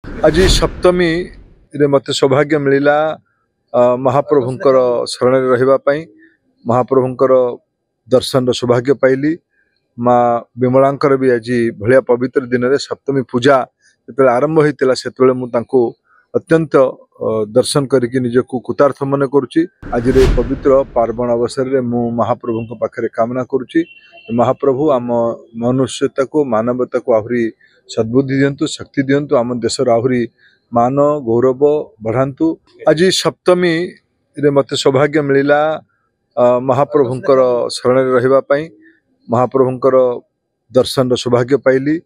आज सप्तमी रे मते सौभाग्य मिलिला महाप्रभुंकर शरण रहिबापई महाप्रभुंकर दर्शन सौभाग्य पाइली। माँ विमलांकर भी आज भलिया पवित्र दिन रे सप्तमी पूजा जो आरंभ होता से अत्यंत दर्शन करके निजको कृतार्थ मन करुच्ची। आज पवित्र पार्वण अवसर में मु महाप्रभु पाखे कामना करुच्ची महाप्रभु आम मनुष्यता को मानवता को आहरी सद्बुद्धि दिंतु शक्ति दिंतु आम देशर आहरी मान गौरव बढ़ातु। आज सप्तमी रे मते सौभाग्य मिलिला महाप्रभुंकर शरण रहिबापई महाप्रभुंकर दर्शन सौभाग्य पाइली।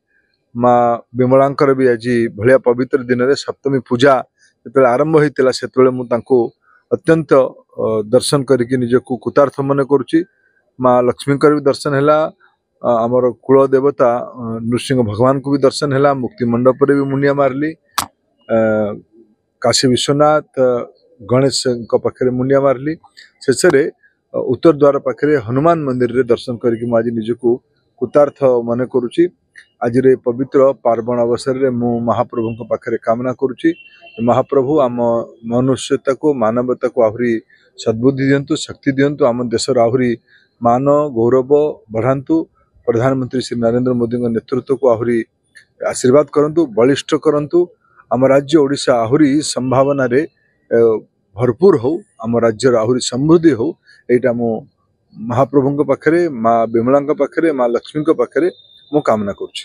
माँ विमलांकर भी आज भलिया पवित्र दिन रे सप्तमी पूजा जो आरंभ होता से अत्यंत दर्शन करके निजको कृतार्थ मन करुच्ची। माँ लक्ष्मीकर भी दर्शन है आमर कुल देवता नृसिंह भगवान को भी दर्शन है। मुक्ति मंडप भी मुंडिया मारली काशी विश्वनाथ गणेश पाखे मुंडिया मारली शेष उत्तर द्वार पाखे हनुमान मंदिर रे दर्शन करके मुझे निजको कृतार्थ मन करुच्ची। आज पवित्र पार्वण अवसर में मु महाप्रभु पाखे कामना करुच्ची महाप्रभु आम मनुष्यता को मानवता को आहरी सद्बुद्धि दिंतु शक्ति दिंतु आम देशर आहरी मान गौरव बढ़ातु। प्रधानमंत्री श्री नरेंद्र मोदी नेतृत्व को आहरी आशीर्वाद करंतु बलिष्ठ करंतु। आम राज्य ओडिशा आहरी संभावना रे भरपूर हो आम राज्यर आहरी समृद्धि हो एटा मो महाप्रभु पाखे माँ विमला पाखे माँ लक्ष्मी पाखे मु कामना करुच्ची।